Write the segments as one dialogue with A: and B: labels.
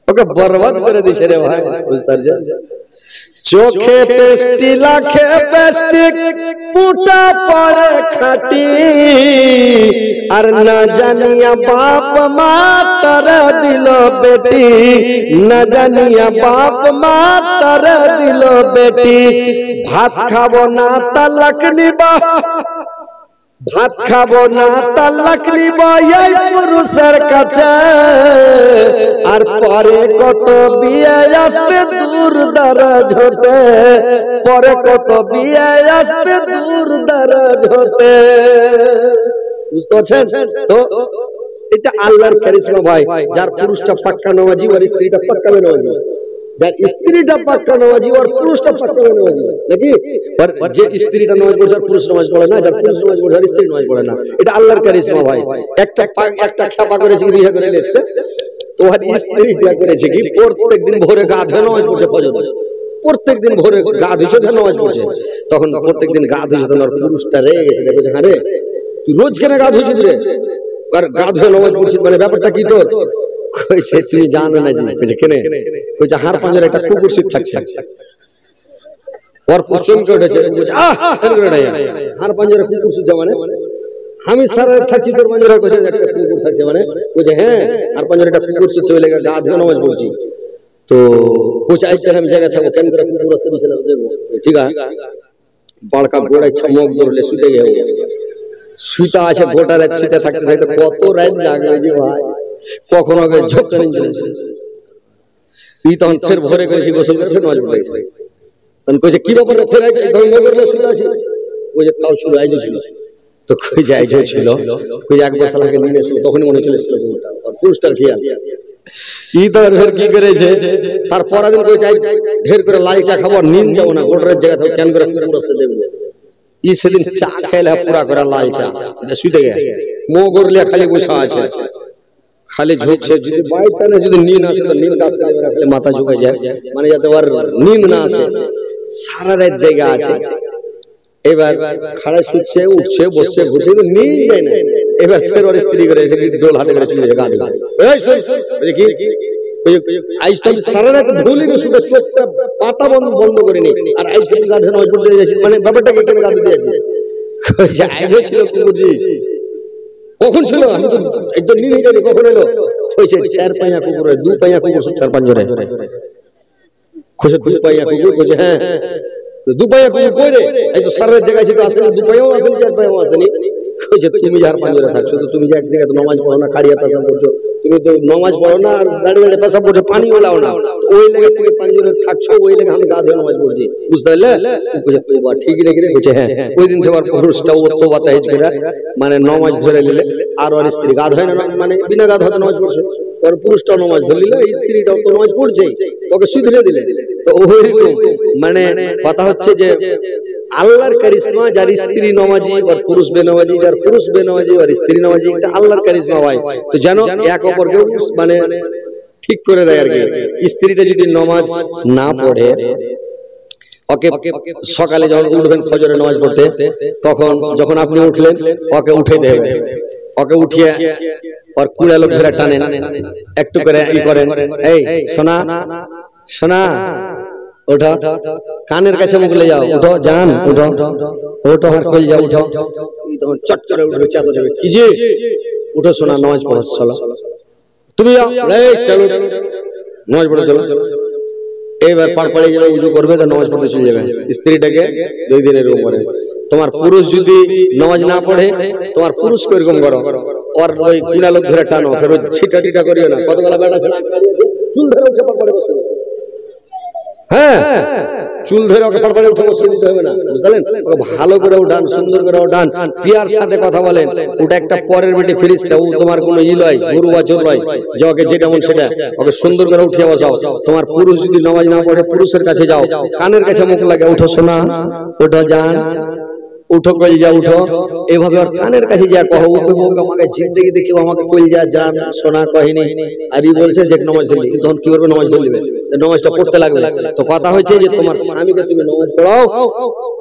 A: ওকে বরবাদ করে দিছে রে ভাই, বুঝতে পারছেন? চোখে পেস্টি লাখে পেস্টিক পুটা পড়ে খাটি, আর না জানিয়া বাপ মা তারা দিল বেটি, না জানিয়া বাপ মা তারা দিল বেটি। ভাত খাবো না তালাক নিবা, ভাত খাবো না তালাক নিব এই পুরুষের কাছে, আর পরে কত বিয়ে আসবে দূর দারাজ হতে, পরে কত বিয়ে আসবে দূর দারাজ হতে। বুঝতে পারছেন তো? এটা আল্লাহর কারিশমা ভাই, যার পুরুষটা পাক্কা নামাজি আর স্ত্রীটা পাক্কা বেনামাজি, যার স্ত্রীটা পাক্কা নামাজি আর পুরুষটা পাক্কা বেনামাজি, নাকি? আর যে স্ত্রীটা নামাজ পড়ে আর পুরুষ নামাজ পড়ে না, যার পুরুষ নামাজ পড়ে আর স্ত্রী নামাজ পড়ে না, এটা আল্লাহর কারিশমা ভাই। একটা খেপা করেছে কি বিয়ে করে এসেছে, তোমার স্ত্রী বিয়ে করেছে কি প্রত্যেকদিন ভোরে গা ধুয়ে নামাজ পড়ছে, ফজর প্রত্যেকদিন ভোরে গা ধুয়ে নামাজ পড়ছে, তখন প্রত্যেকদিন গা ধুয়ে তোমার পুরুষটা রেগে গেছে, দেখো হ্যাঁ রে তুই রোজ কেন গা ধুয়েছিস রে, আর গা ধুয়ে নামাজ পড়ছিস, মানে ব্যাপারটা কি তোর? কইছে তুমি জানো না জি, কইছে কেন? কইছে হাড় পাঁজরে একটা কুকুর শীত থাকছে, ওর পছন্দ উঠেছে, হাড় পাঁজরে কুকুর শীত মানে আমি সারা থাকছি তোর পাঁজরে, কইছে একটা কুকুর থাকছে মানে, কইছে হ্যাঁ হাড় পাঁজরে একটা কুকুর শীত চলে গেছে, গা ধুয়ে নামাজ পড়ছি, তো কইছে আজকে আমি জায়গা থাকবো কেন করে কুকুর আসতে দিছে না, দেখবো ঠিক আছে বড়কা গোড়ায় চমক ধরলে শুতে গেল, শুইতা আছে গোটা রাত শুতে থাকতে থাকতে কত রাত লাগবে যে ভাই, কখনো আগে ঝোঁকা নিয়ে চলে এসেছে, তখন ফের ভোরে করেছি গোসল করে নামাজ পড়েছি, তখন কইছে কি ব্যাপারে ফের শুয়ে আছি, ওই যে তাও শুরু আইজো ছিল, তো কই যে আইজো ছিল, কই এক বছর আগে নিয়ে এসেছিল, তখনই মনে চলে এসেছিল পুরুষটার খেয়াল কি করেছে, তার পরের দিন কই যাই ঢের করে লাল চা খাবো, নিন যাবো না গোটরের জায়গা থেকে কেন করে কুকুর আসতে দেখবো, ই সেদিন চা খাইলে পুরা করে লাল চা শুতে গে মো গরলে খালি বসা আছে, খালি ঝুঁকছে, যদি বাই চানে যদি নিন আসে তো নিন গাছ থেকে খালি মাথা ঝুঁকে যায়, মানে যাতে ওর নিন না আসে, সারা রাত জায়গা আছে, এবার খাড়া শুচ্ছে উঠছে বসছে ঘুরছে নিন যায় না, এবার ফের ওর স্ত্রী করে ডোল হাতে করে চলে যায় গা ধুয়ে, এই শোন কি আইস তো সারা রাত ধুলি না শুধু চোখটা পাতা বন্ধ করে নি, আর আইস তো গা ধুয়ে নামাজ পড়তে যাচ্ছিস, মানে ব্যাপারটা কি কেন গা ধুতে যাচ্ছিস, আইজও ছিল কুকুরজি কখন ছিল, আমি তো একদম নিয়ে যাই কখন এলো, কইছে চার পায়া কুকুর, দু পায়া কুকুর চার পাঁজরে, কইছে দু পায়া কুকুর, কইছে হ্যাঁ দু পায়া কুকুর কই রে, এই তো সারা জায়গায় ছিল আসেনি, দু পায়াও আসেনি চার পায়াও আসেনি, কইছে তুমি যার পাঁজরে থাকছো, তো তুমি যে এক জায়গায় নামাজ পড়ো না, খাড়িয়া পেশাব করছো, তুমি তো নামাজ পড়ো না আর দাঁড়িয়ে দাঁড়িয়ে পেশাব করছো, পানিও লাও না, ওই লেগে তুমি পাঁজরে থাকছো, ওই লেগে আমি গা ধুয়ে নামাজ পড়ছি, বুঝতে পারলে? কইছে ঠিক রেখে রে, কইছে হ্যাঁ, ওই দিন থেকে পুরুষটা ও তো বাতাইজ করে মানে নামাজ ধরে নিলে, আর ওর স্ত্রী গা ধরে না, মানে বিনা গা ধরে নামাজ পড়ছে, ওর পুরুষটাও নামাজ ধরে নিল, স্ত্রীটাও তো নামাজ পড়ছেই, ওকে শুধরে দিলে, তো ওইরকম মানে কথা হচ্ছে যে আল্লাহর কারিশমা, যার স্ত্রী নামাজি আর পুরুষ বেনামাজি, যার পুরুষ বেনামাজি আর স্ত্রী নামাজি, এটা আল্লাহর কারিশমা ভাই, তো যেন এক অপরকে মানে ঠিক করে দেয় আর কি। স্ত্রীটা যদি নামাজ না পড়ে, ওকে সকালে যখন উঠবেন ফজরের নামাজ পড়তে, তখন যখন আপনি উঠলেন ওকে উঠে দেবে, ওকে উঠিয়ে ওর কুড়া লোক ধরে টানেন, একটু করে ই করেন, এই সোনা সোনা উঠো, কানের কাছে মুখ লে যাও, উঠো জান উঠো, ওঠো আর কই যাও উঠো, তখন চট করে উঠবে, চাদর যাবে কি যে উঠো সোনা নামাজ পড়ো, চলো তুমি যাও, এই চলো নামাজ পড়ো চলো, এইবার পার পড়ে যাবে, উজু করবে তো নামাজ পড়তে চলে যাবে, স্ত্রীটাকে 2 দিনের উপরে। তোমার পুরুষ যদি নামাজ না পড়ে, তোমার পুরুষকে এরকম করো, ওর ওই কুড়া লোক ধরে টানো, ফের ওই ছিটা টিটা করিও না, কতগুলা বেড়া ছিল চুল ধরে উঠে পার পড়ে বসতে, হ্যাঁ চুল ধরে ওকে পার পড়ে উঠে বসতে দিতে হবে না, বুঝলেন? ওকে ভালো করে উঠান, সুন্দর করে উঠান, পিয়ার সাথে কথা বলেন, ওটা একটা পরের বেটে ফেরেশতা, ও তোমার কোনো ই লয়, গুরু বাছর লয় যে ওকে যেটা মন সেটা, ওকে সুন্দর করে উঠিয়ে বসাও। তোমার পুরুষ যদি নামাজ না পড়ে, পুরুষের কাছে যাও, কানের কাছে মুখ লাগে, উঠো সোনা উঠো জান উঠো কইলজা উঠো, এভাবে আর কানের কাছে যা কহো, আমাকে জিন্দগি দেখে আমাকে কইলজা জান সোনা কহিনি। আর ই বলছে যে নামাজ ধরলি, তখন কি করবে? নামাজ ধরলিবে, নামাজটা পড়তে লাগবে। তো কথা হচ্ছে যে তোমার স্বামীকে তুমি নামাজ পড়াও,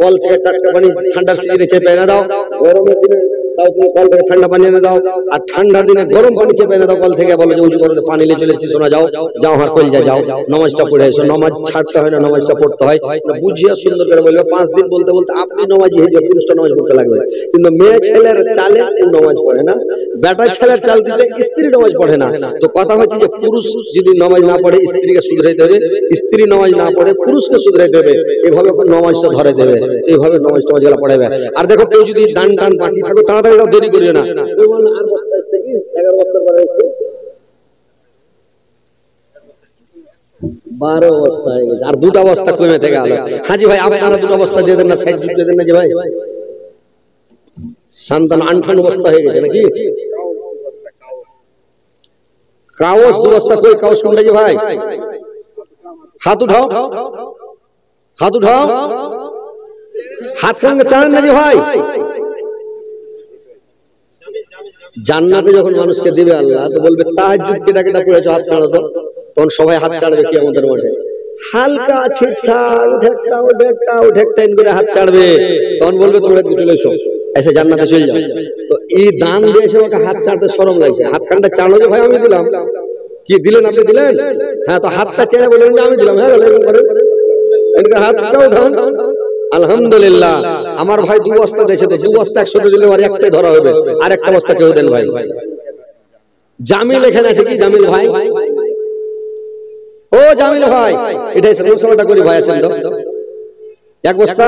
A: কল থেকে টাটকা পানি ঠান্ডার সিজনে চেপে এনে দাও, গরমের দিনে তাও তুমি কল থেকে ঠান্ডা পানি এনে দাও, আর ঠান্ডার দিনে গরম পানি চেপে এনে দাও কল থেকে, বলো যে উঁচু করে পানি নিয়ে চলে এসেছি শোনা, যাও যাও আর কইলজা যাও নামাজটা পড়ে এসো। নামাজ ছাড়তে হয় না, নামাজটা পড়তে হয়। বুঝিয়া সুন্দর করে বলবে, 5 দিন বলতে বলতে আপনি নামাজি হয়ে যাবে, পুরুষটা নামাজ পড়তে লাগবে। কিন্তু মেয়ে ছেলের চালে নামাজ পড়ে না, বেটা ছেলের চাল দিতে স্ত্রী নামাজ পড়ে না। তো কথা হচ্ছে যে পুরুষ যদি নামাজ না পড়ে স্ত্রীকে শুধরাইতে হবে, স্ত্রী নামাজ না পড়ে পুরুষকে শুধরাইতে হবে, এভাবে নামাজটা ধরে দেবে, এইভাবে নামাজটা গুলো পড়াবে। আর দেখো কেউ যদি দান টান বাকি থাকো তাড়াতাড়ি দেরি করিও না। আর বস্তা আসছে কি 11 বস্তার পরে আসছে 12 বস্তা হয়ে গেছে, আর 2টা বস্তা কমে থেকে গেল। হাজি ভাই আপনারা 2টা বস্তা দিয়ে দেন না, সাইড দিয়ে দেন না যে ভাই, সন্তান 58 বস্তা হয়ে গেছে নাকি? কাউস 2 বস্তা, কই কাউস কোনটা যে ভাই? হাত উঠাও, হাত উঠাও, হাত খাঙ্গে চাড়েন না যে ভাই। জান্নাতে যখন মানুষকে দিবে আল্লাহ, তো বলবে তাহাজ্জুদ কেটা কেটা করেছো হাত চাড়ো তো, তখন সবাই হাত চাড়বে কিয়ামতের মাঠে। হালকা ছিটছাড় ঢেকটাও ঢেকটাও ঢেকটাইন করে হাত চাড়বে, তখন বলবে তোমরা চলে এসো, এসে জান্নাতে চলে যাও। তো এই দান দিয়েছে ওকে হাত চাড়তে শরম লাগছে, হাত খানটা চাড়ো যে ভাই আমি দিলাম। কি দিলেন? আপনি দিলেন? হ্যাঁ, তো হাতটা চেড়ে বলেন যে আমি দিলাম। হ্যাঁ, এরকম করে হাতটাও উঠান। আলহামদুলিল্লাহ, আমার ভাই 2 বস্তা দিয়েছে, তো 2 বস্তা একসাথে দিলে আর একটাই ধরা হবে, আর একটা বস্তা কেউ দেন ভাই। জামিল এখানে আছে কি? জামিল ভাই, ও জামিল ভাই, এটাই সমস্যাটা করি ভাই, আছেন তো 1 বস্তা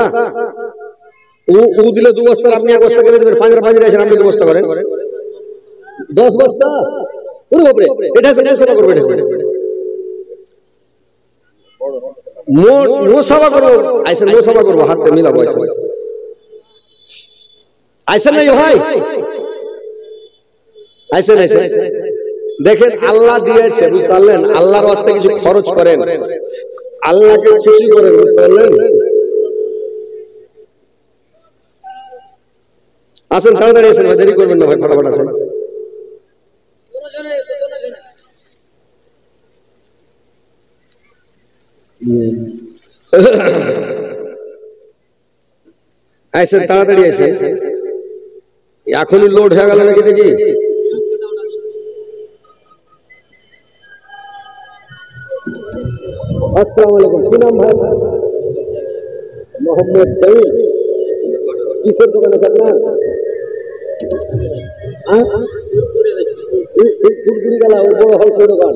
A: ও দিলে 2 বস্তা, আপনি 1 বস্তা করে দেবেন। 5 আছেন, আপনি 2 বস্তা করেন, 10 বস্তা। ওরে বাপ রে, এটা সমস্যা করবে, এটা মোসাবা করবো, আইসেন মোসাবা করবো, হাতে মিলাবো, আইসেন নাই ভাই, আইসেন আইসেন। দেখেন আল্লাহ দিয়েছে, বুঝতে পারলেন? আল্লাহর রাস্তায় কিছু খরচ করেন, আল্লাহকে খুশি করেন, বুঝতে পারলেন? আসেন তাড়াতাড়ি আসেন ভাই, দেরি করবেন না ভাই, ফটাফট আসেন। আইসেন তাড়াতাড়ি আসেন, এখনই লোড হয়ে গেল নাকি দেখি। আসসালামু আলাইকুম, কি নাম ভাই? মোহাম্মদ জামিল। কিসের দোকান আছে আপনার? কুরকুরি গেলা, বড় হোলসেল দোকান।